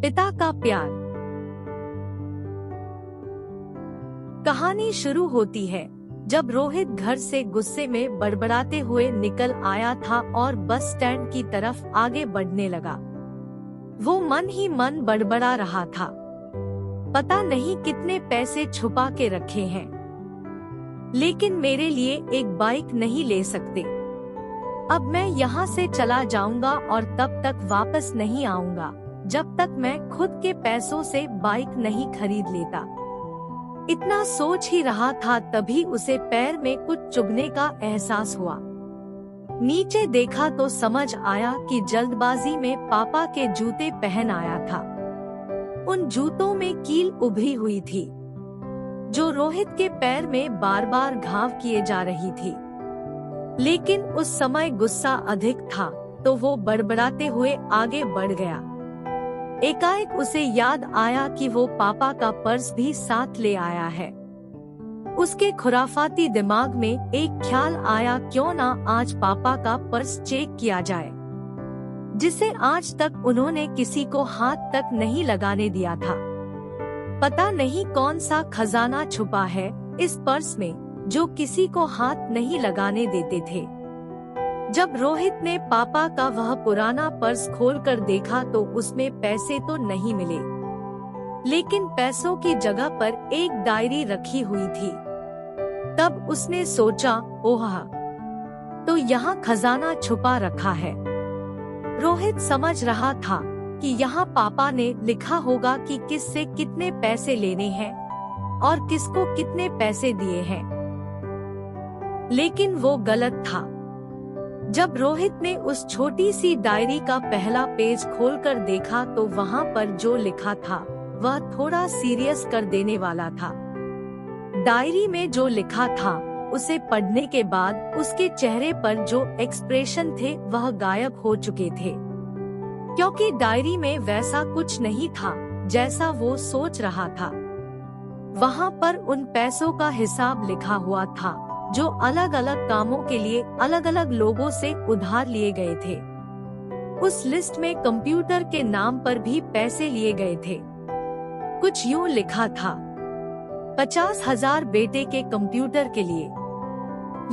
पिता का प्यार। कहानी शुरू होती है जब रोहित घर से गुस्से में बड़बड़ाते हुए निकल आया था और बस स्टैंड की तरफ आगे बढ़ने लगा। वो मन ही मन बड़बड़ा रहा था, पता नहीं कितने पैसे छुपा के रखे हैं, लेकिन मेरे लिए एक बाइक नहीं ले सकते। अब मैं यहाँ से चला जाऊंगा और तब तक वापस नहीं आऊंगा जब तक मैं खुद के पैसों से बाइक नहीं खरीद लेता। इतना सोच ही रहा था तभी उसे पैर में कुछ चुभने का एहसास हुआ। नीचे देखा तो समझ आया कि जल्दबाजी में पापा के जूते पहन आया था। उन जूतों में कील उभरी हुई थी जो रोहित के पैर में बार बार घाव किए जा रही थी। लेकिन उस समय गुस्सा अधिक था तो वो बड़बड़ाते हुए आगे बढ़ गया। एकाएक उसे याद आया कि वो पापा का पर्स भी साथ ले आया है। उसके खुराफाती दिमाग में एक ख्याल आया, क्यों ना आज पापा का पर्स चेक किया जाए, जिसे आज तक उन्होंने किसी को हाथ तक नहीं लगाने दिया था। पता नहीं कौन सा खजाना छुपा है इस पर्स में जो किसी को हाथ नहीं लगाने देते थे। जब रोहित ने पापा का वह पुराना पर्स खोलकर देखा तो उसमें पैसे तो नहीं मिले, लेकिन पैसों की जगह पर एक डायरी रखी हुई थी। तब उसने सोचा, ओह, तो यहाँ खजाना छुपा रखा है। रोहित समझ रहा था कि यहाँ पापा ने लिखा होगा कि किससे कितने पैसे लेने हैं और किसको कितने पैसे दिए हैं, लेकिन वो गलत था। जब रोहित ने उस छोटी सी डायरी का पहला पेज खोलकर देखा तो वहाँ पर जो लिखा था वह थोड़ा सीरियस कर देने वाला था। डायरी में जो लिखा था उसे पढ़ने के बाद उसके चेहरे पर जो एक्सप्रेशन थे वह गायब हो चुके थे, क्योंकि डायरी में वैसा कुछ नहीं था जैसा वो सोच रहा था। वहाँ पर उन पैसों का हिसाब लिखा हुआ था जो अलग अलग कामों के लिए अलग अलग लोगों से उधार लिए गए थे। उस लिस्ट में कंप्यूटर के नाम पर भी पैसे लिए गए थे। कुछ यूँ लिखा था, 50,000 बेटे के कंप्यूटर के लिए।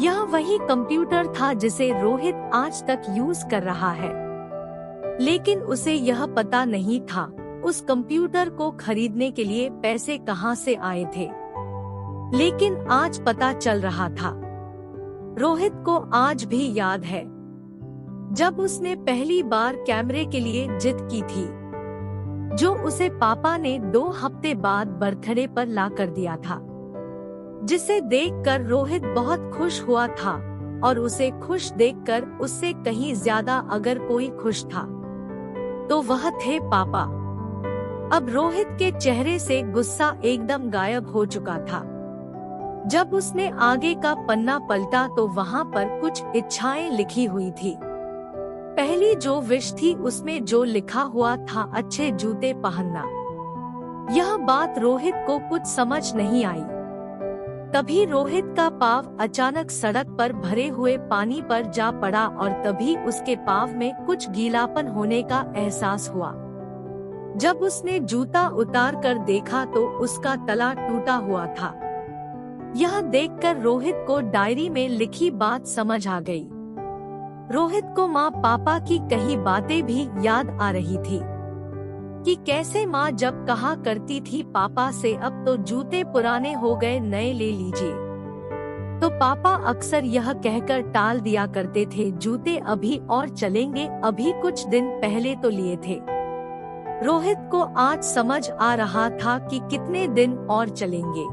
यह वही कंप्यूटर था जिसे रोहित आज तक यूज कर रहा है, लेकिन उसे यह पता नहीं था उस कंप्यूटर को खरीदने के लिए पैसे कहां से आए थे। लेकिन आज पता चल रहा था। रोहित को आज भी याद है जब उसने पहली बार कैमरे के लिए जिद की थी, जो उसे पापा ने 2 हफ्ते बाद बर्थडे पर ला कर दिया था, जिसे देखकर रोहित बहुत खुश हुआ था। और उसे खुश देखकर उससे कहीं ज्यादा अगर कोई खुश था तो वह थे पापा। अब रोहित के चेहरे से गुस्सा एकदम गायब हो चुका था। जब उसने आगे का पन्ना पलटा तो वहाँ पर कुछ इच्छाएं लिखी हुई थी। पहली जो विश थी उसमें जो लिखा हुआ था, अच्छे जूते पहनना। यह बात रोहित को कुछ समझ नहीं आई। तभी रोहित का पाँव अचानक सड़क पर भरे हुए पानी पर जा पड़ा और तभी उसके पाँव में कुछ गीलापन होने का एहसास हुआ। जब उसने जूता उतार कर देखा तो उसका तला टूटा हुआ था। यह देखकर रोहित को डायरी में लिखी बात समझ आ गई। रोहित को माँ पापा की कही बातें भी याद आ रही थी कि कैसे माँ जब कहा करती थी पापा से, अब तो जूते पुराने हो गए, नए ले लीजिए, तो पापा अक्सर यह कहकर टाल दिया करते थे, जूते अभी और चलेंगे, अभी कुछ दिन पहले तो लिए थे। रोहित को आज समझ आ रहा था कि कितने दिन और चलेंगे।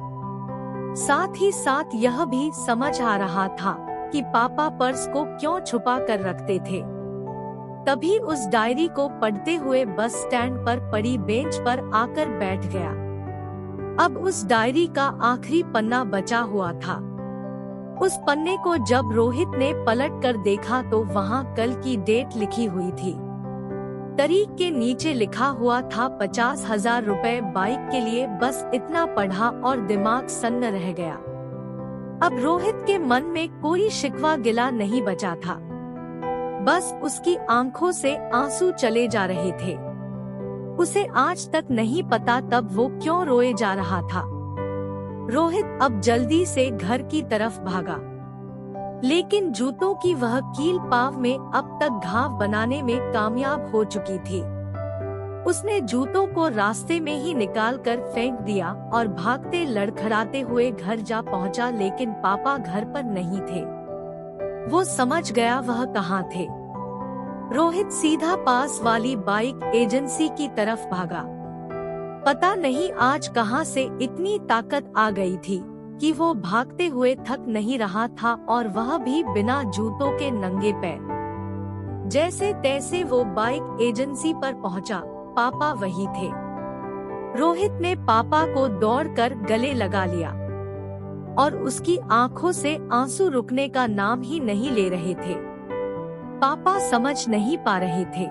साथ ही साथ यह भी समझ आ रहा था कि पापा पर्स को क्यों छुपा कर रखते थे। तभी उस डायरी को पढ़ते हुए बस स्टैंड पर पड़ी बेंच पर आकर बैठ गया। अब उस डायरी का आखिरी पन्ना बचा हुआ था। उस पन्ने को जब रोहित ने पलट कर देखा तो वहाँ कल की डेट लिखी हुई थी। तारीख के नीचे लिखा हुआ था 50,000 रुपए बाइक के लिए। बस इतना पढ़ा और दिमाग सन्न रह गया। अब रोहित के मन में कोई शिकवा गिला नहीं बचा था, बस उसकी आंखों से आंसू चले जा रहे थे। उसे आज तक नहीं पता तब वो क्यों रोए जा रहा था। रोहित अब जल्दी से घर की तरफ भागा, लेकिन जूतों की वह कील पाँव में अब तक घाव बनाने में कामयाब हो चुकी थी। उसने जूतों को रास्ते में ही निकालकर फेंक दिया और भागते लड़खड़ाते हुए घर जा पहुंचा, लेकिन पापा घर पर नहीं थे। वो समझ गया वह कहाँ थे। रोहित सीधा पास वाली बाइक एजेंसी की तरफ भागा। पता नहीं आज कहां से इतनी ताकत आ गई थी कि वो भागते हुए थक नहीं रहा था, और वह भी बिना जूतों के नंगे पैर। जैसे तैसे वो बाइक एजेंसी पर पहुंचा। पापा वही थे। रोहित ने पापा को दौड़कर गले लगा लिया और उसकी आंखों से आंसू रुकने का नाम ही नहीं ले रहे थे। पापा समझ नहीं पा रहे थे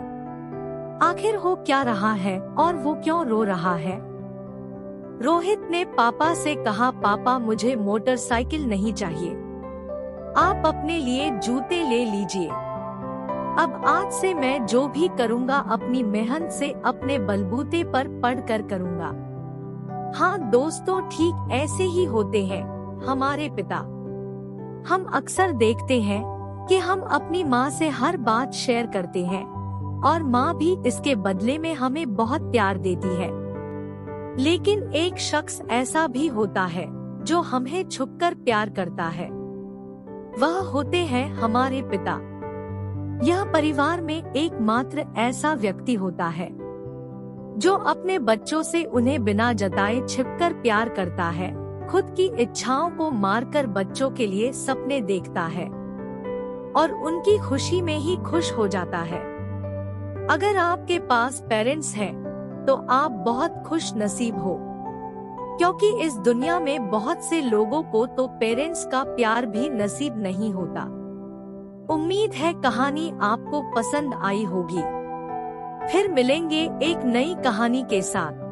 आखिर हो क्या रहा है और वो क्यों रो रहा है। रोहित ने पापा से कहा, पापा मुझे मोटरसाइकिल नहीं चाहिए, आप अपने लिए जूते ले लीजिए। अब आज से मैं जो भी करूँगा अपनी मेहनत से अपने बलबूते पर पढ़कर करूँगा। हाँ दोस्तों, ठीक ऐसे ही होते हैं हमारे पिता। हम अक्सर देखते हैं कि हम अपनी माँ से हर बात शेयर करते हैं और माँ भी इसके बदले में हमें बहुत प्यार देती है। लेकिन एक शख्स ऐसा भी होता है जो हमें छुपकर प्यार करता है। वह होते हैं हमारे पिता। यह परिवार में एकमात्र ऐसा व्यक्ति होता है जो अपने बच्चों से उन्हें बिना जताए छिपकर प्यार करता है, खुद की इच्छाओं को मारकर बच्चों के लिए सपने देखता है और उनकी खुशी में ही खुश हो जाता है। अगर आपके पास पेरेंट्स हैं, तो आप बहुत खुश नसीब हो, क्योंकि इस दुनिया में बहुत से लोगों को तो पेरेंट्स का प्यार भी नसीब नहीं होता। उम्मीद है कहानी आपको पसंद आई होगी। फिर मिलेंगे एक नई कहानी के साथ।